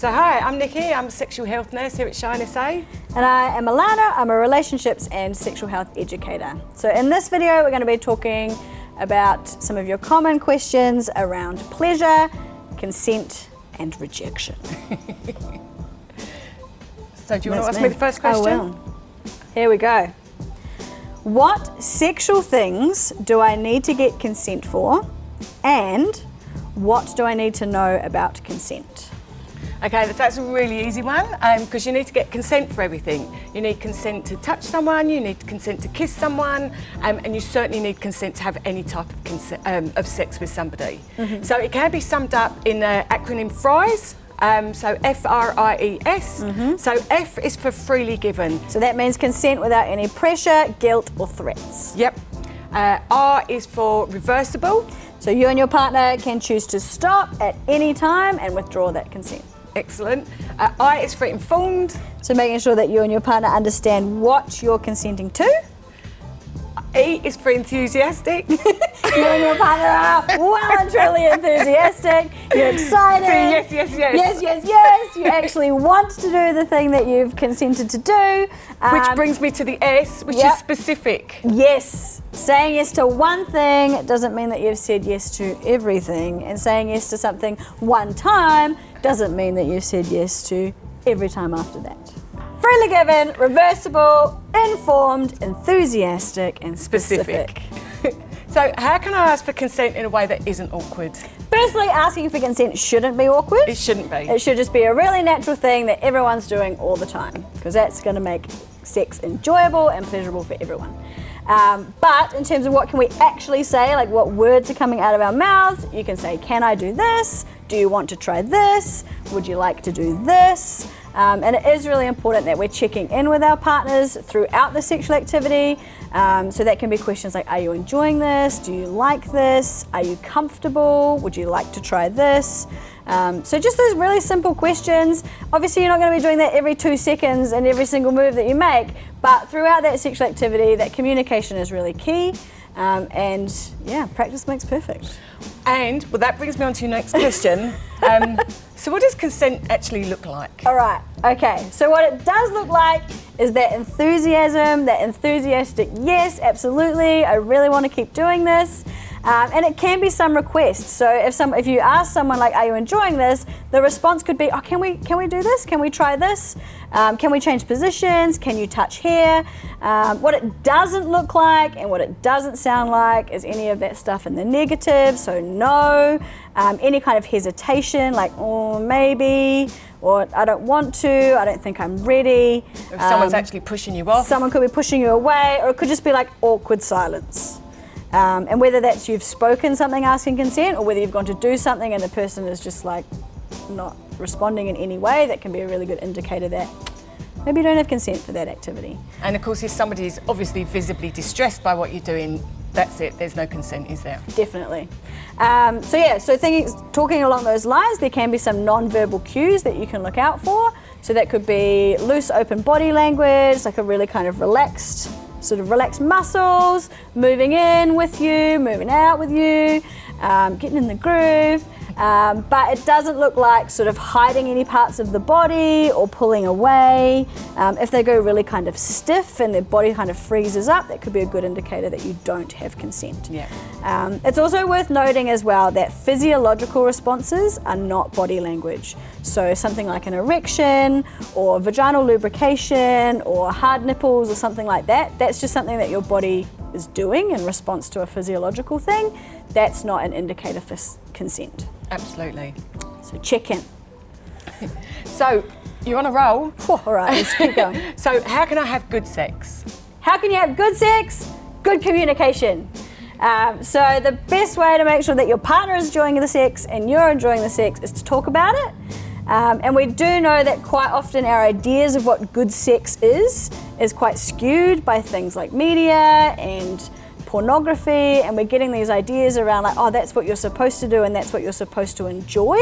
So hi, I'm Nikki, I'm a sexual health nurse here at Shine SA. And I am Alana, I'm a relationships and sexual health educator. So in this video we're going to be talking about some of your common questions around pleasure, consent and rejection. So do you want to ask me the first question? I will. Here we go. What sexual things do I need to get consent for? And what do I need to know about consent? Okay, that's a really easy one because you need to get consent for everything. You need consent to touch someone, you need consent to kiss someone, and you certainly need consent to have any type of sex with somebody. Mm-hmm. So it can be summed up in the acronym FRIES. So F-R-I-E-S. Mm-hmm. So F is for freely given. So that means consent without any pressure, guilt or threats. Yep. R is for reversible. So you and your partner can choose to stop at any time and withdraw that consent. Excellent. I is for informed. So making sure that you and your partner understand what you're consenting to. E is for enthusiastic. You and your partner are well and truly enthusiastic. You're excited. So Yes. You actually want to do the thing that you've consented to do. Which brings me to the S, which is specific. Yes. Saying yes to one thing doesn't mean that you've said yes to everything. And saying yes to something one time doesn't mean that you've said yes to every time after that. Freely given, reversible, informed, enthusiastic, and specific. So how can I ask for consent in a way that isn't awkward? Firstly, asking for consent shouldn't be awkward. It shouldn't be. It should just be a really natural thing that everyone's doing all the time, because that's going to make sex enjoyable and pleasurable for everyone. But in terms of what can we actually say, like what words are coming out of our mouths, you can say, can I do this? Do you want to try this? Would you like to do this? And it is really important that we're checking in with our partners throughout the sexual activity. So that can be questions like, are you enjoying this? Do you like this? Are you comfortable? Would you like to try this? So just those really simple questions. Obviously you're not going to be doing that every 2 seconds in every single move that you make, but throughout that sexual activity, that communication is really key. And yeah, practice makes perfect. And well, that brings me on to your next question. So what does consent actually look like? All right, okay. So what it does look like is that enthusiasm, that enthusiastic, yes, absolutely, I really want to keep doing this. And it can be some request. So if you ask someone like, are you enjoying this? The response could be, oh, can we do this? Can we try this? Can we change positions? Can you touch here? What it doesn't look like and what it doesn't sound like is any of that stuff in the negative. So no, any kind of hesitation like, oh, maybe, or I don't want to, I don't think I'm ready. If someone's actually pushing you off. Someone could be pushing you away, or it could just be like awkward silence. And whether that's you've spoken something asking consent, or whether you've gone to do something and the person is just like not responding in any way, that can be a really good indicator that maybe you don't have consent for that activity. And of course, if somebody's obviously visibly distressed by what you're doing, that's it, there's no consent, is there? Definitely. Talking along those lines, there can be some non-verbal cues that you can look out for. So that could be loose, open body language, like a really kind of relaxed muscles, moving in with you, moving out with you, getting in the groove. But it doesn't look like sort of hiding any parts of the body or pulling away. If they go really kind of stiff and their body kind of freezes up, that could be a good indicator that you don't have consent. Yeah. It's also worth noting as well that physiological responses are not body language. So something like an erection or vaginal lubrication or hard nipples or something like that, that's just something that your body is doing in response to a physiological thing. That's not an indicator for consent. Absolutely. So check in. So you're on a roll. All right, let's keep going. So how can I have good sex? How can you have good sex? Good communication. So the best way to make sure that your partner is enjoying the sex and you're enjoying the sex is to talk about it. And we do know that quite often our ideas of what good sex is quite skewed by things like media and pornography, and we're getting these ideas around like, oh, that's what you're supposed to do and that's what you're supposed to enjoy,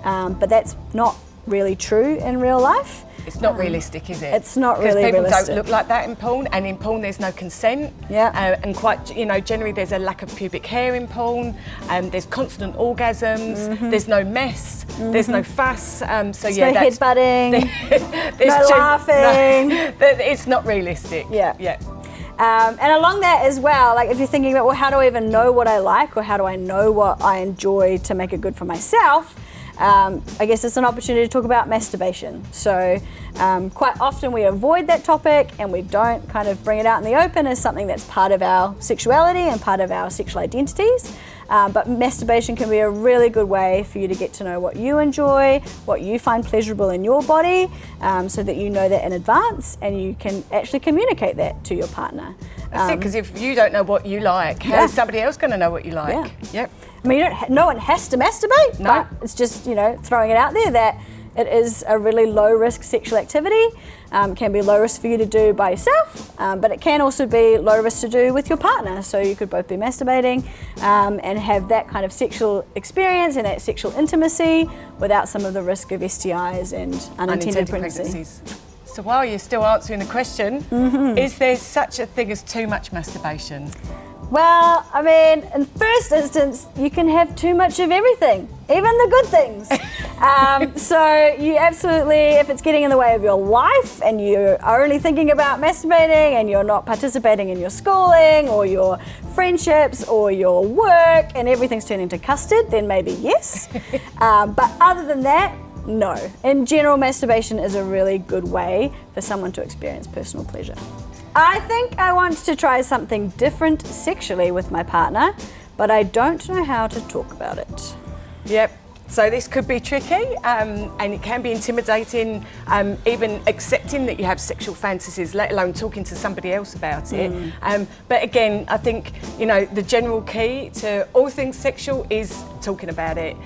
but that's not really true in real life. It's not realistic, is it? It's not really because people realistic. don't look like that in porn, and in porn there's no consent. Yeah. And quite, generally there's a lack of pubic hair in porn. There's constant orgasms. There's no mess. There's no fuss. So There's yeah, no that's headbutting, no laughing. No, it's not realistic. Yeah. Yeah. And along that as well, like if you're thinking about, well, how do I even know what I like, or how do I know what I enjoy to make it good for myself? I guess it's an opportunity to talk about masturbation. So quite often we avoid that topic and we don't kind of bring it out in the open as something that's part of our sexuality and part of our sexual identities. But masturbation can be a really good way for you to get to know what you enjoy, what you find pleasurable in your body, so that you know that in advance and you can actually communicate that to your partner. That's it, because if you don't know what you like, how's somebody else going to know what you like? Yeah. Yep. I mean, no one has to masturbate, No. but it's just, throwing it out there that it is a really low risk sexual activity. Can be low risk for you to do by yourself, but it can also be low risk to do with your partner. So you could both be masturbating and have that kind of sexual experience and that sexual intimacy without some of the risk of STIs and unintended pregnancies. So while you're still answering the question, is there such a thing as too much masturbation? Well, I mean, in first instance, you can have too much of everything, even the good things. So you absolutely, if it's getting in the way of your life and you are only thinking about masturbating and you're not participating in your schooling or your friendships or your work and everything's turning to custard, then maybe yes. But other than that, no. In general, masturbation is a really good way for someone to experience personal pleasure. I think I want to try something different sexually with my partner, but I don't know how to talk about it. Yep. So this could be tricky, and it can be intimidating, even accepting that you have sexual fantasies, let alone talking to somebody else about it. But again, I think, the general key to all things sexual is talking about it.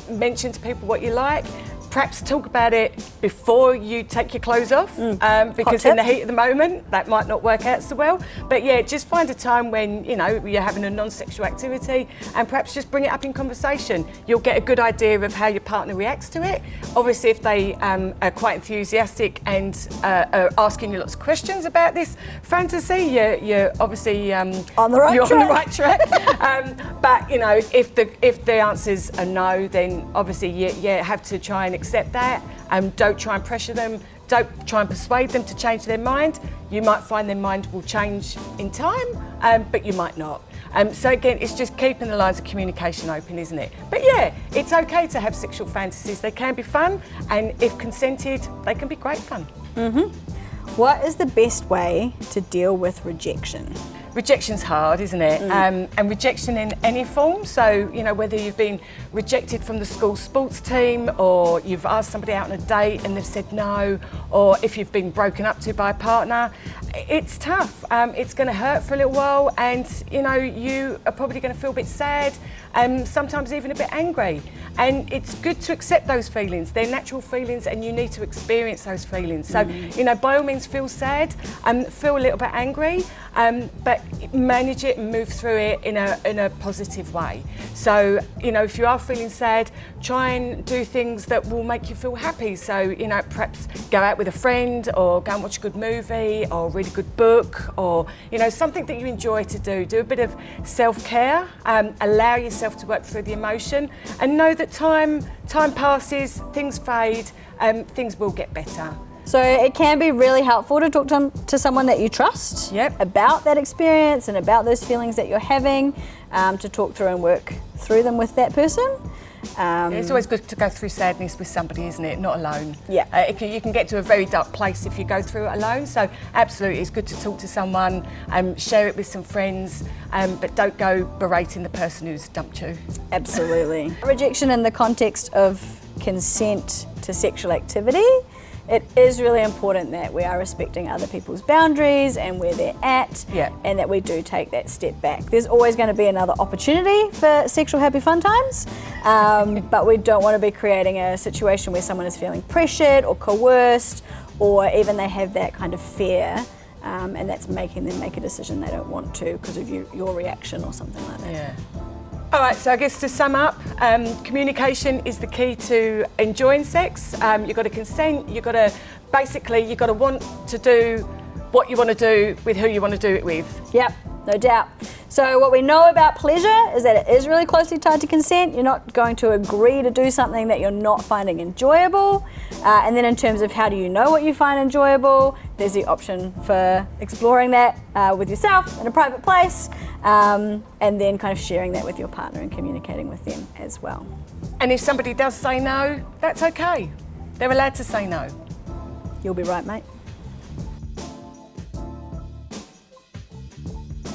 Mention to people what you like. Perhaps talk about it before you take your clothes off, because in the heat of the moment, that might not work out so well. But yeah, just find a time when, you're having a non-sexual activity and perhaps just bring it up in conversation. You'll get a good idea of how your partner reacts to it. Obviously, if they are quite enthusiastic and are asking you lots of questions about this fantasy, you're obviously on the right track. But, if the answer's a no, then obviously you have to try and accept that. Don't try and pressure them. Don't try and persuade them to change their mind. You might find their mind will change in time, but you might not. So again, it's just keeping the lines of communication open, isn't it? But yeah, it's okay to have sexual fantasies. They can be fun, and if consented, they can be great fun. What is the best way to deal with rejection? Rejection's hard, isn't it? And rejection in any form. So, whether you've been rejected from the school sports team, or you've asked somebody out on a date and they've said no, or if you've been broken up to by a partner, it's tough. It's going to hurt for a little while, and you are probably going to feel a bit sad, sometimes even a bit angry. And it's good to accept those feelings. They're natural feelings, and you need to experience those feelings. So, by all means, feel sad and feel a little bit angry, but manage it and move through it in a positive way. So, if you are feeling sad, try and do things that will make you feel happy. So, perhaps go out with a friend, or go and watch a good movie, or read a good book, or, something that you enjoy to do. Do a bit of self-care, allow yourself to work through the emotion, and know that time passes, things fade, things will get better. So it can be really helpful to talk to someone that you trust about that experience and about those feelings that you're having, to talk through and work through them with that person. It's always good to go through sadness with somebody, isn't it? Not alone. Yeah. You can get to a very dark place if you go through it alone. So absolutely, it's good to talk to someone, share it with some friends, but don't go berating the person who's dumped you. Absolutely. Rejection in the context of consent to sexual activity. It is really important that we are respecting other people's boundaries and where they're at, and that we do take that step back. There's always going to be another opportunity for sexual happy fun times, but we don't want to be creating a situation where someone is feeling pressured or coerced, or even they have that kind of fear, and that's making them make a decision they don't want to because of your reaction or something like that. Yeah. All right, so I guess to sum up, communication is the key to enjoying sex. You've got to consent, you've got to want to do what you want to do with who you want to do it with. Yep, no doubt. So what we know about pleasure is that it is really closely tied to consent. You're not going to agree to do something that you're not finding enjoyable. And then in terms of how do you know what you find enjoyable, there's the option for exploring that with yourself in a private place, and then kind of sharing that with your partner and communicating with them as well. And if somebody does say no, that's okay. They're allowed to say no. You'll be right, mate.